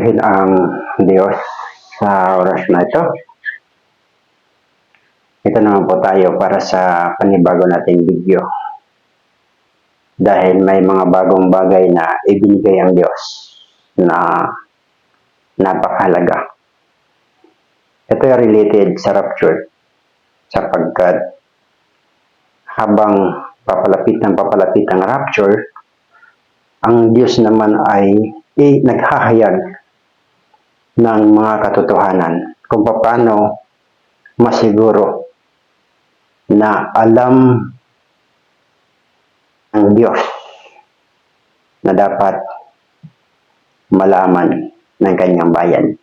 Purihin ang Diyos sa oras na ito. Ito naman po tayo para sa panibago nating video. Dahil may mga bagong bagay na ibinigay ang Diyos na napakahalaga. Ito ay related sa rapture sapagkat habang papalapit ang rapture, ang Diyos naman ay naghahayag ng mga katotohanan kung paano masiguro na alam ng Diyos na dapat malaman ng kanyang bayan.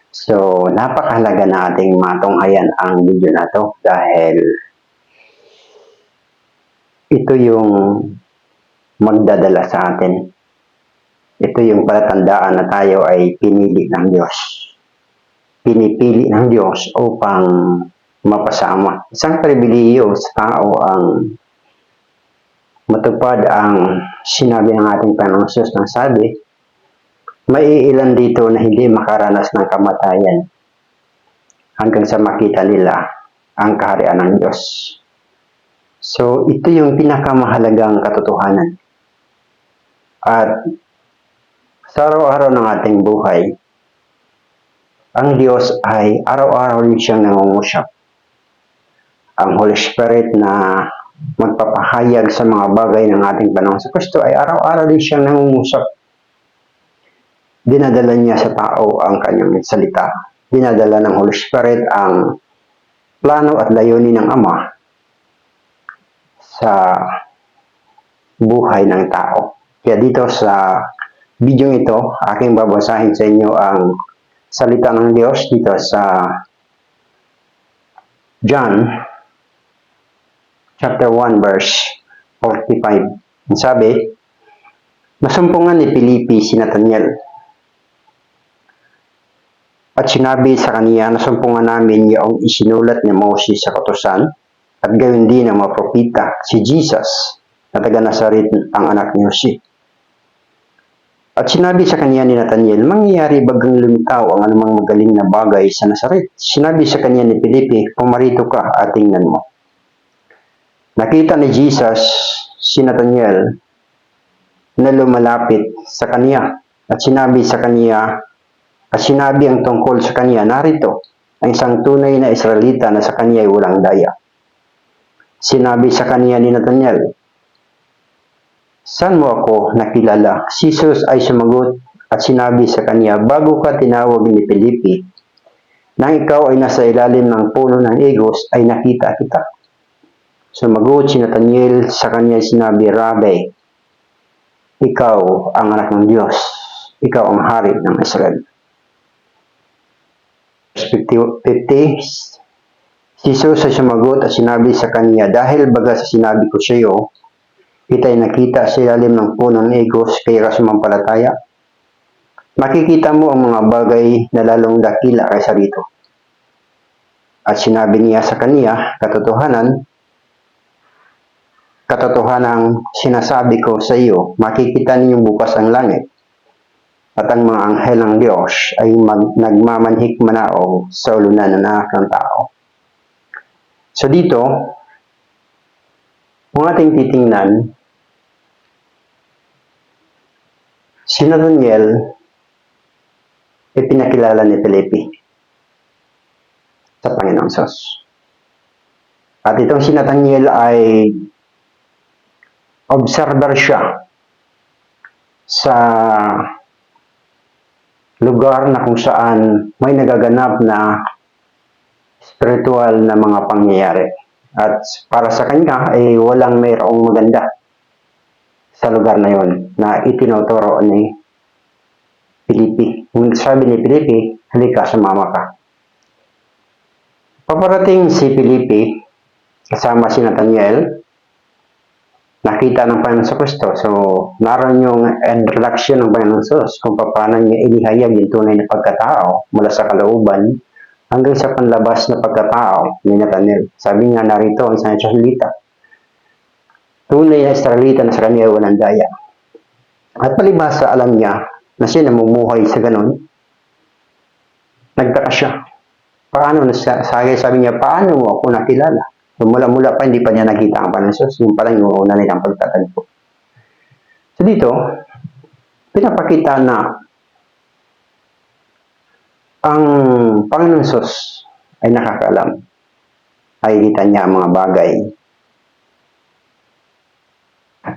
So, napakahalaga na ating matunghayan ang video na to dahil ito yung magdadala sa atin. Ito yung palatandaan na tayo ay pinili ng Diyos. Pinipili ng Diyos upang mapasama. Isang pribilehiyo sa tao ang matupad ang sinabi ng ating Panginoong Hesus na sabi, may ilan dito na hindi makaranas ng kamatayan hanggang sa makita nila ang kaharian ng Diyos. So, ito yung pinakamahalagang katotohanan. At sa araw-araw ng ating buhay, ang Diyos ay araw-araw rin siyang nangungusap. Ang Holy Spirit na magpapahayag sa mga bagay ng ating Panginoon sa Kristo ay araw-araw rin siyang nangungusap. Dinadala niya sa tao ang kanyang salita. Dinadala ng Holy Spirit ang plano at layunin ng Ama sa buhay ng tao. Kaya dito sa video ito, aking babasahin sa inyo ang salita ng Diyos dito sa John chapter 1 verse 45. Ang sabi, nasumpungan ni Felipe si Nathanael at sinabi sa kaniya, nasumpungan namin yung isinulat ni Moses sa kautusan at gayon din ng mga propeta, si Jesus na taga Nazaret ang anak ni Jose. At sinabi sa kanya ni Nathanael, mangyayari bagang lumitaw ang anumang magaling na bagay sa Nazaret? Sinabi sa kanya ni Felipe, pumarito ka at tingnan mo. Nakita ni Jesus si Nathanael na lumalapit sa kanya at sinabi ang tungkol sa kanya, narito ang isang tunay na Israelita na sa kanya ay walang daya. Sinabi sa kanya ni Nathanael, saan mo ako nakilala? Si Jesus ay sumagot at sinabi sa kanya, bago ka tinawag ni Felipe, nang ikaw ay nasa ilalim ng puno ng igos, ay nakita kita. Sumagot si Nathanael sa kanya, sinabi, Rabbi, ikaw ang anak ng Diyos, ikaw ang hari ng Israel. Verse 50, si Jesus ay sumagot at sinabi sa kanya, dahil baga sa sinabi ko sa iyo, kita'y nakita sa ilalim ng puno ng igos, kaya ka sumampalataya. Makikita mo ang mga bagay na lalong dakila kaysa rito. At sinabi niya sa kaniya, katotohanang sinasabi ko sa iyo, makikita ninyong bukas ang langit. At ang mga anghel ng Diyos ay nagmamanhik manaog sa ulunan ng anak ng tao. So dito, kung ating titingnan, si Nathanael ay pinakilala ni Felipe sa Panginoong Hesus. At itong si Nathanael ay observer siya sa lugar na kung saan may nagaganap na spiritual na mga pangyayari. At para sa kanya ay walang mayroong maganda sa lugar na yon na itinuturo ni Felipe. Nung sabi ni Felipe, halika, sumama ka. Paparating si Felipe kasama si Nathanael, nakita ng Panginoon sa Kristo. So, naroon yung introduction ng Panginoon Hesus kung paano niya inihayag yung tunay na pagkatao mula sa kalooban hanggang sa panlabas na pagkatao ni Nathanael. Sabi niya, narito ang isang Israelita. Tunay na Israelita na sa kanya ay walang daya. At palibhasa, alam niya na siya namumuhay sa ganun, nagtaka siya. Paano, sabi niya, paano mo ako nakilala? So, mula-mula pa, hindi pa niya nakita ang Panginoon. Yung pala yung una nilang pagtatagpo. So dito, pinapakita na ang Panginoon Sus ay nakakaalam. Nakikita niya ang mga bagay.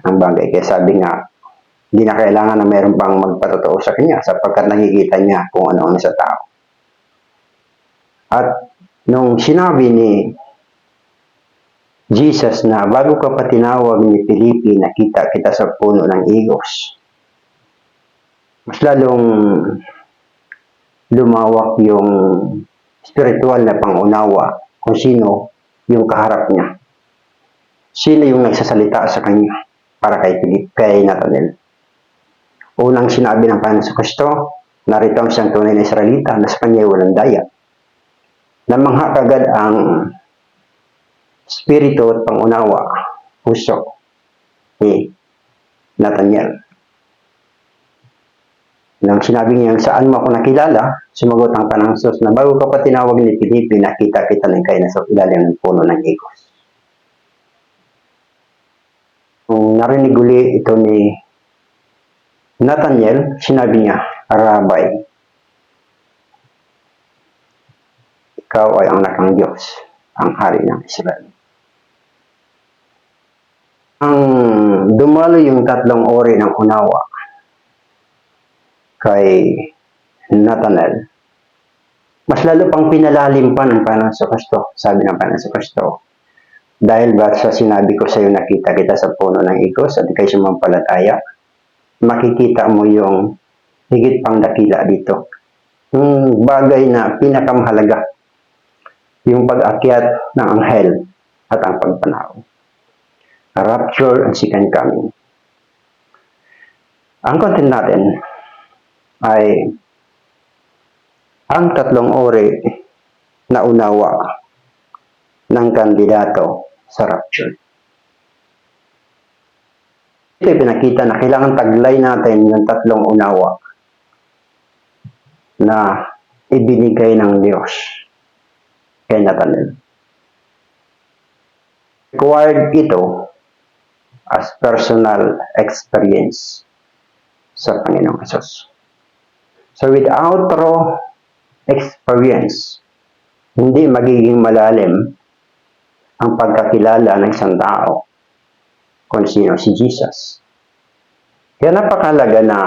Ang bagay. Kaya sabi nga, hindi na kailangan na mayroon pang magpatotoo sa kanya sapagkat nakikita niya kung ano ang sa tao. At nung sinabi ni Jesus na bago ka pa tinawag ni Felipe, nakita kita sa puno ng igos, mas lalong lumawak yung spiritual na pangunawa kung sino yung kaharap niya. Sino yung nagsasalita sa kanya para kay Nathanael. Unang sinabi ng Panginoon sa Kristo, narito ang siyang tunay na Israelita na sa kanya walang daya. Namangha kagad ang spirito at pangunawa, puso ni Nathanael. Nang sinabi niya, saan mo ako nakilala, sumagot ang Panginoon na bago ka pa tinawag ni Felipe, nakita kita ng kayo nasa ilalim ng puno ng igos. Nung narinig uli ito ni Nathanael, sinabi niya, Rabbi, ikaw ay ang anak ng Diyos, ang hari ng Israel. Ang dumalo yung 3 ori ng unawa kay Nathanael, mas lalo pang pinalalim pa ng Panginoon sa Kristo. Sabi ng Panginoon sa Kristo, dahil ba sa sinabi ko sa iyo nakita kita sa puno ng igos at ikay sumampalataya, makikita mo yung higit pang dakila dito. Yung bagay na pinakamahalaga, yung pag-akyat ng anghel at ang pagpanaw. Rapture and second coming. Ang content natin ay ang 3 ori na unawa ng kandidato sa rapture. Ito ay pinakita na kailangan taglay natin yung 3 unawa na ibinigay ng Diyos kay Nathanael. Required ito as personal experience sa Panginoong Hesus. So without raw experience, hindi magiging malalim ang pagkakilala ng isang tao kung sino si Jesus. Kaya napakalaga na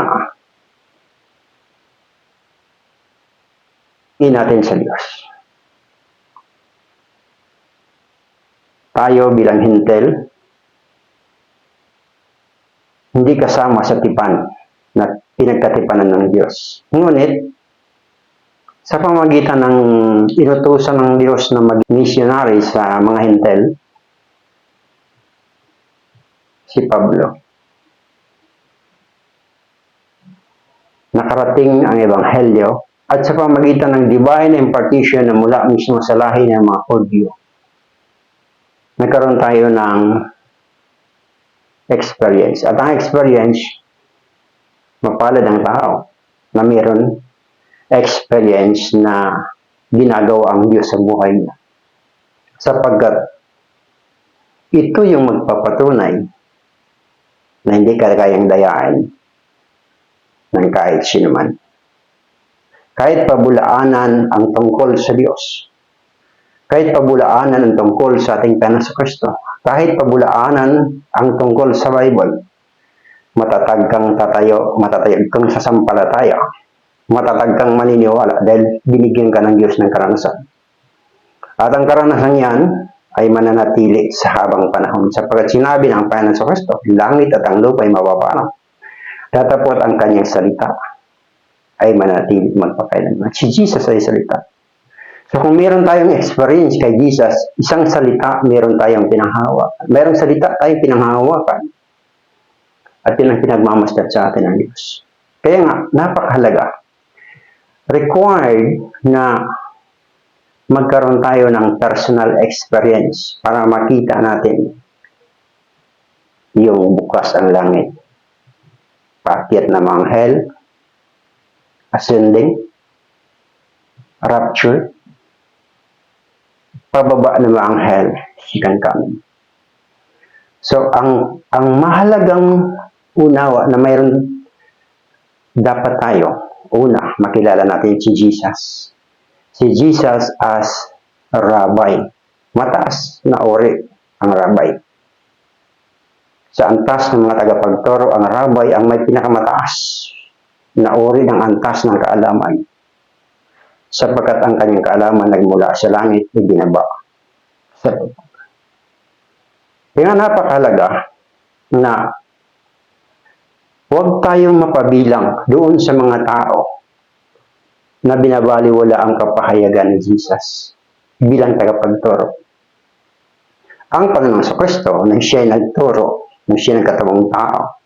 natin sa Diyos. Tayo bilang hintel, hindi kasama sa tipan na pinagkatipanan ng Diyos. Ngunit, sa pamamagitan ng inutusan ng Diyos na mag-missionary sa mga hintel, si Pablo, nakarating ang Ebanghelyo at sa pamamagitan ng divine impartition na mula mismo sa lahi ng mga Hudyo, nagkaroon tayo ng experience. At ang experience, mapalad ang tao na mayroon experience na ginagawa ang Diyos sa buhay niya. Sapagkat ito yung magpapatunay na hindi ka kayang dayain ng kahit sino man. Kahit pabulaanan ang tungkol sa Diyos, kahit pabulaanan ang tungkol sa ating Panginoon Kristo, kahit pabulaanan ang tungkol sa Bible, matatag kang kang sasampalataya, matatag kang maniniwala dahil binigyan ka ng Diyos ng karanasan. At ang karanasan yan ay mananatili sa habang panahon. Sapagkat sinabi ng Panginoon Kristo, langit at ang lupa ay mapapanaw. Datapot ang kanyang salita ay mananatili magpakailanman. Si Jesus ay salita. So kung meron tayong experience kay Jesus, isang salita meron tayong pinanghawa. Merong salita tayong pinanghawakan. At yun ang pinagmamasdan sa atin ng Diyos. Kaya nga, napakahalaga. Required na magkaroon tayo ng personal experience para makita natin yung bukas ang langit. Paakyat ng mga anghel, ascending, rapture, pababa ng mga anghel, second coming. So, ang mahalagang unawa na mayroon dapat tayo, una, makilala natin si Jesus. Si Jesus as Rabbi. Mataas na uri ang Rabbi. Sa antas ng mga tagapagturo, ang Rabbi ang may pinakamataas na uri ng antas ng kaalaman. Sapagkat ang kanyang kaalaman nagmula sa langit ay binaba sa lupa. Kaya napakahalaga na huwag tayong mapabilang doon sa mga tao na binabaliwala ang kapahayagan ni Jesus bilang tagapagturo. Ang Panginoong Kristo na siya ay nagturo, na siya nagkatawang tao,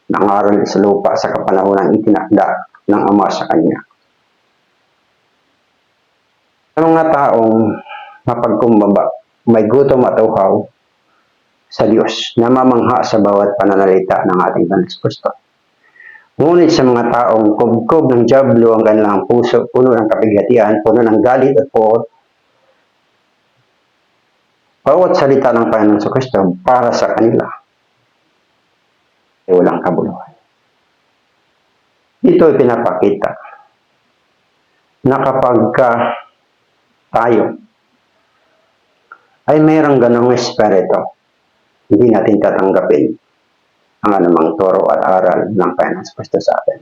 nangaral sa lupa sa kapanahunan itinakda ng Ama sa Kanya. Ang mga taong mapagkumbaba, may gutom at uhaw sa Diyos, namamangha sa bawat pananalita ng ating Panginoong Kristo. Ngunit sa mga taong kubkob ng dyablo ang kanilang puso, puno ng kapighatian, puno ng galit at poot, bawat salita ng Panginoon sa Kristo para sa kanila ay walang kabuluhan. Ito ay pinapakita na kapag tayo ay mayroong ganong espiritu, hindi natin tatanggapin ang anumang turo at aral ng Panginoon sa Kristo sa atin.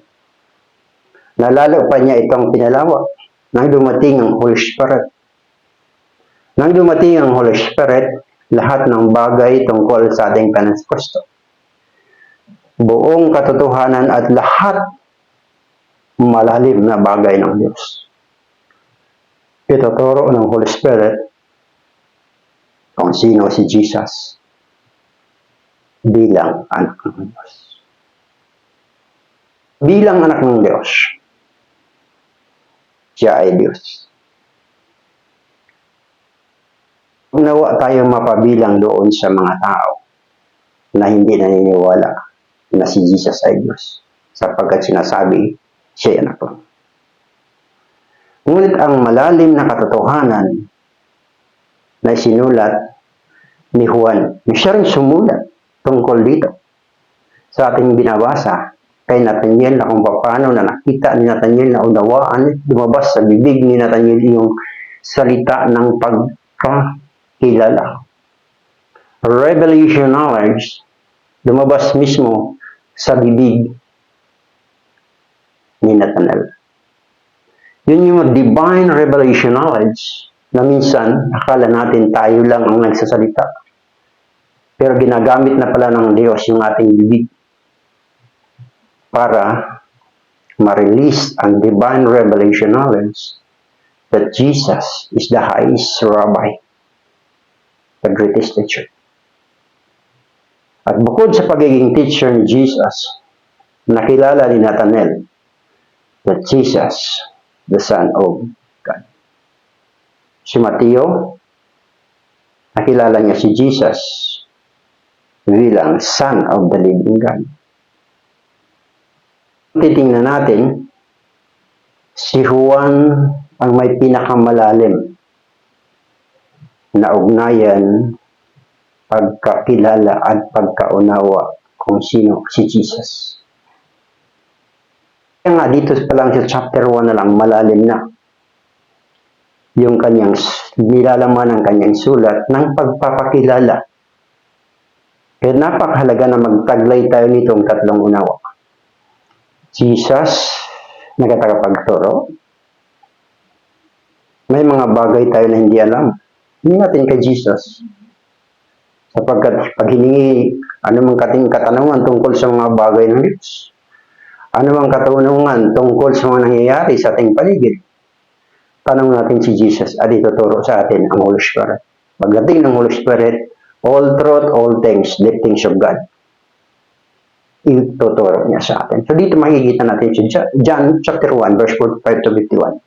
Nalalo pa niya itong pinalawak nang dumating ang Holy Spirit. Nang dumating ang Holy Spirit, lahat ng bagay tungkol sa ating Panginoon sa Kristo, buong katotohanan at lahat malalim na bagay ng Diyos, ituturo ng Holy Spirit kung sino si Jesus bilang anak ng Diyos. Bilang anak ng Diyos, siya ay Diyos. Nawa tayo mapabilang doon sa mga tao na hindi naniniwala na si Jesus ay Diyos, sapagkat sinasabi siya ay anak ko. Ngunit ang malalim na katotohanan na sinulat ni Juan, siya rin sumulat tungkol dito sa ating binabasa kay Nathaniel na kung paano na nakita ni Nathaniel na unawaan, lumabas sa bibig ni Nathaniel yung salita ng pagkakilala. Revelation knowledge, lumabas mismo sa bibig ni Nathaniel. Yun yung divine revelation knowledge na minsan akala natin tayo lang ang nagsasalita. Pero ginagamit na pala ng Diyos yung ating bibig para ma-release ang divine revelation knowledge that Jesus is the highest rabbi, the greatest teacher. At bukod sa pagiging teacher ni Jesus, nakilala ni Nathanael that Jesus, the Son of God. Si Mateo, nakilala niya si Jesus bilang Son of the Living God. Titingnan natin, si Juan ang may pinakamalalim na ugnayan, pagkakilala at pagkaunawa kung sino si Jesus. Kaya nga dito pa lang sa chapter 1 na lang, malalim na yung kanyang nilalaman ng kanyang sulat ng pagpapakilala. Kaya napakahalaga na magtaglay tayo nitong tatlong unawa. Jesus, nagtatagapagturo. May mga bagay tayo na hindi alam. Hindi natin kay Jesus. Sapagkat pag hiningi, anumang katanungan tungkol sa mga bagay ng Diyos, anumang katanungan tungkol sa mga nangyayari sa ating paligid, tanong natin si Jesus at ituturo sa atin ang Holy Spirit. Pagdating ng Holy Spirit, all truth, all things, the things of God, ituturo niya sa atin. So dito makikita natin si John chapter 1, verse 45 to 51.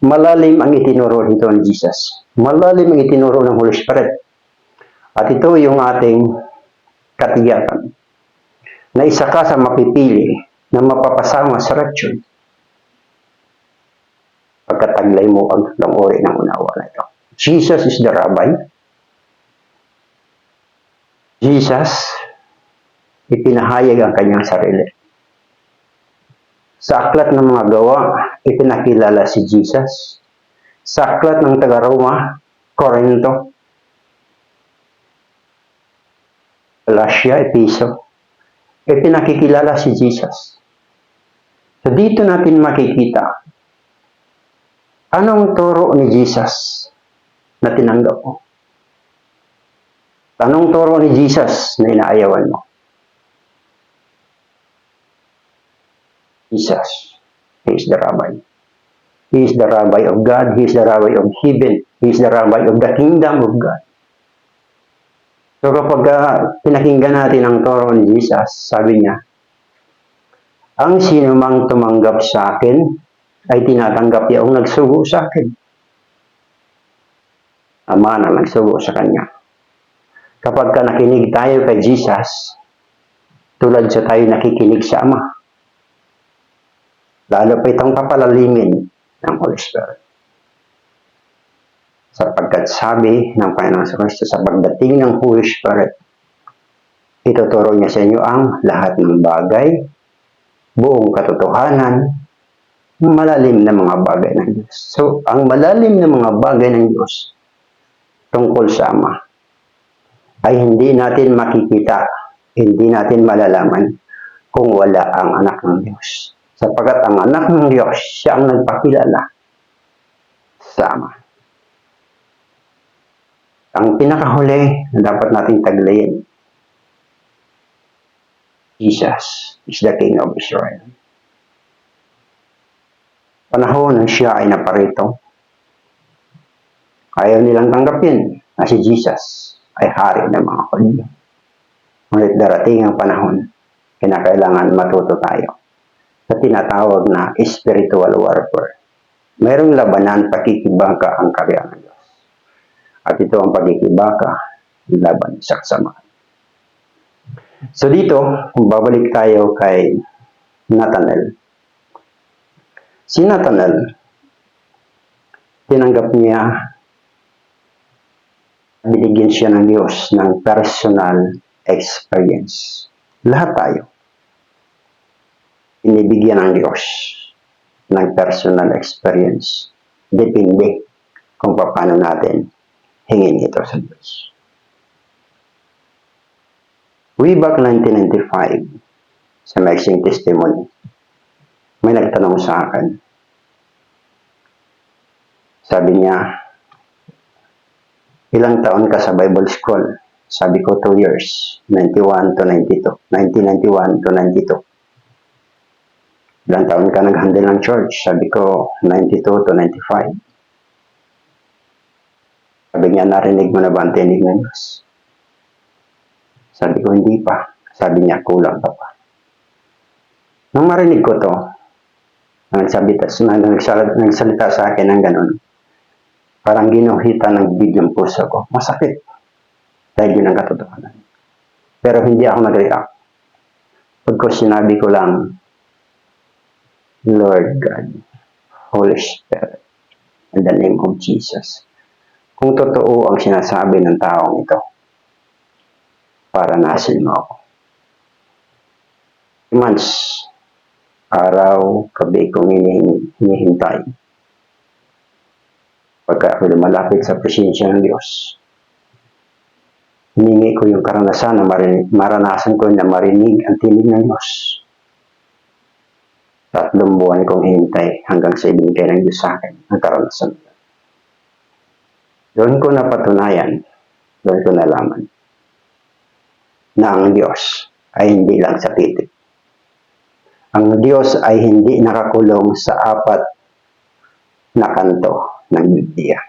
Malalim ang itinuro dito ng Jesus. Malalim ang itinuro ng Holy Spirit. At ito yung ating katiyakan na isa ka sa mapipili na mapapasama sa rapture pagkataglay mo ang tatlong uri ng unawa na ito. Jesus is the Rabbi. Jesus, ipinahayag ang kanyang sarili. Sa aklat ng mga gawa, ipinakilala si Jesus. Sa aklat ng taga-Roma, Corinto, Galatia, Episo, ipinakikilala si Jesus. So dito natin makikita anong turo ni Jesus na tinanggap mo. Anong turo ni Jesus na inaayawan mo? Jesus, He is the Rabbi. He is the Rabbi of God. He is the Rabbi of heaven. He is the Rabbi of the kingdom of God. So kapag pinakinggan natin ang turo ni Jesus, sabi niya, ang sinumang tumanggap sa akin ay tinatanggap niya ang nagsugo sa akin. Ama na nagsugo sa kanya. Kapag nakinig tayo kay Jesus, tulad sa tayo nakikinig sa Ama. Lalo pa itong papalalimin ng Holy Spirit. Sapagkat sabi ng Panginoon sa Kristo, sa pagdating ng Holy Spirit, ituturo niya sa inyo ang lahat ng bagay, buong katotohanan, malalim na mga bagay ng Diyos. So, ang malalim na mga bagay ng Diyos tungkol sa Ama ay hindi natin makikita, hindi natin malalaman kung wala ang anak ng Diyos. Sapagkat ang anak ng Diyos, siya ang nagpakilala sa Ama. Ang pinakahuli na dapat nating taglayin, Jesus is the King of Israel. Panahon na siya ay naparito, ayaw nilang tanggapin na si Jesus ay hari ng mga Hudyo. Ngunit darating ang panahon, kinakailangan matuto tayo sa tinatawag na spiritual warfare. Mayroong labanan, pakikibaka ang karya ng Diyos. At ito ang pagkikibaka, laban sa kasamaan. So dito, kung babalik tayo kay Nathanael. Si Nathanael, tinanggap niya, binigyan siya ng Diyos ng personal experience. Lahat tayo, binibigyan ng Diyos ng personal experience. Depende kung paano natin hingin ito sa Diyos. Way back 1995, sa Mixing Testimony, may nagtanong sa akin. Sabi niya, ilang taon ka sa Bible School? Sabi ko, 2 years. 91 to 92. 1991 to 92. Ilang taon ka nag-handle ng church? Sabi ko, 92 to 95. Sabi niya, narinig mo na ba ang tinig ng Diyos? Sabi ko, hindi pa. Sabi niya, kulang ka pa. Nung marinig ko to, nagsalita sa akin ng ganun, parang ginuhita ng biglang puso ko. Masakit. Dahil yun ang katotohanan. Pero hindi ako nag-react. Pagkos sinabi ko lang, Lord God, Holy Spirit, in the name of Jesus. Kung totoo ang sinasabi ng taong ito, paranasin mo ako. Months, araw, gabi kong hinihintay. Pagka ako lumalapit sa presensya ng Diyos, hiningi ko yung karanasan na maranasan ko na marinig ang tinig ng Diyos. 3 buwan kong hintay hanggang sa ibigay ng Diyos sa akin ang karanasan. Doon ko napatunayan, doon ko nalaman na ang Diyos ay hindi lang sa titik. Ang Diyos ay hindi nakakulong sa 4 na kanto ng Biblia.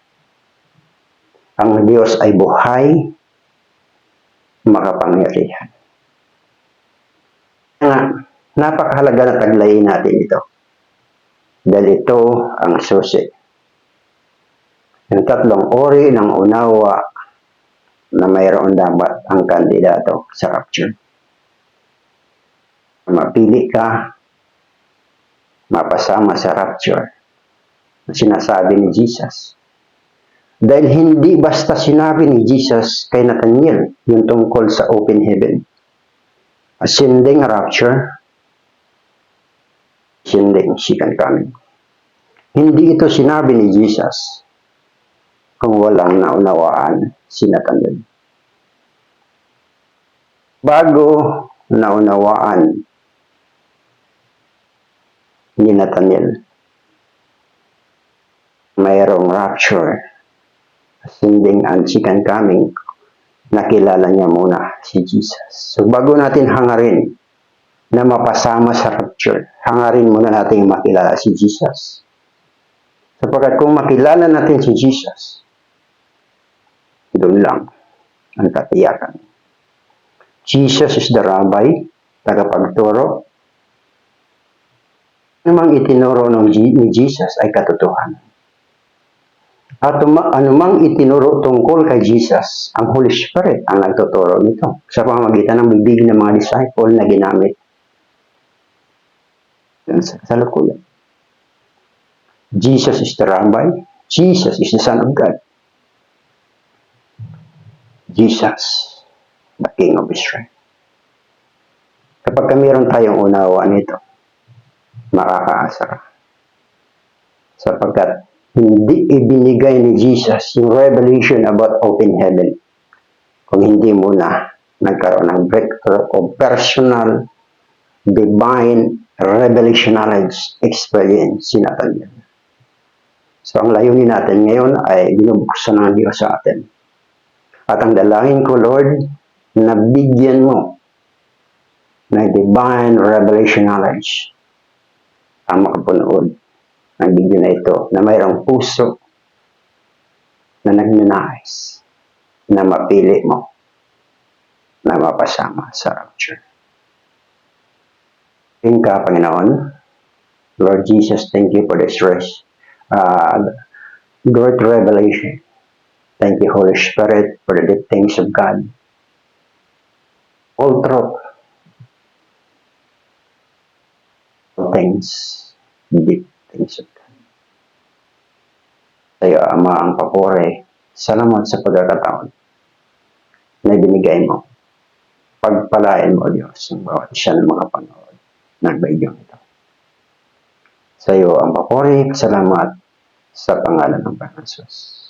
Ang Diyos ay buhay, makapangyarihan. Napakahalaga na taglayin natin ito. Dahil ito ang susi. Yung 3 uri ng unawa na mayroon dapat ang kandidato sa rapture. Mapili ka, mapasama sa rapture, na sinasabi ni Jesus. Dahil hindi basta sinabi ni Jesus kay Nathaniel yung tungkol sa open heaven. Ascending rapture, ascending second coming. Hindi ito sinabi ni Jesus kung walang naunawaan si Nathaniel. Bago naunawaan ni Nathaniel, mayroong rapture, ascending and second coming, nakilala niya muna si Jesus. So bago natin hangarin na mapasama sa rapture, hangarin muna natin makilala si Jesus. Sapagkat kung makilala natin si Jesus, doon lang ang katiyakan. Jesus is the rabbi, tagapagturo. Anumang itinuro ni Jesus ay katotohanan. At anumang itinuro tungkol kay Jesus, ang Holy Spirit ang nagtuturo nito sa pamamagitan ng bibig ng mga disciple na ginamit sa kasalukuyan. Jesus is the rabbi. Jesus is the Son of God. Jesus, the King of Israel. Kapag mayroon tayong unawa nito, makakaasa ka. Sapagkat hindi ibinigay ni Jesus yung revelation about open heaven kung hindi muna nagkaroon ng breakthrough of personal, divine, revelationalized experience si Nathaniel. So ang layunin natin ngayon ay binubuksan ng Diyos sa atin. At ang dalangin ko, Lord, na bigyan mo ng divine revelation knowledge ang makapunood ng video na ito na mayroong puso na nagnanais na mapili mo na mapasama sa rapture. Thank ka, Panginoon. Lord Jesus, thank you for this great revelation. Thank you, Holy Spirit, for the deep things of God. All truth. All things, deep things of God. Sa'yo, Ama, ang papuri. Salamat sa pagkakataon na binigay mo. Pagpalain mo, Diyos, ang bawat siya ng mga panood ng video ito. Sa'yo, ang papuri. Salamat sa pangalan ng Panginoon Jesus.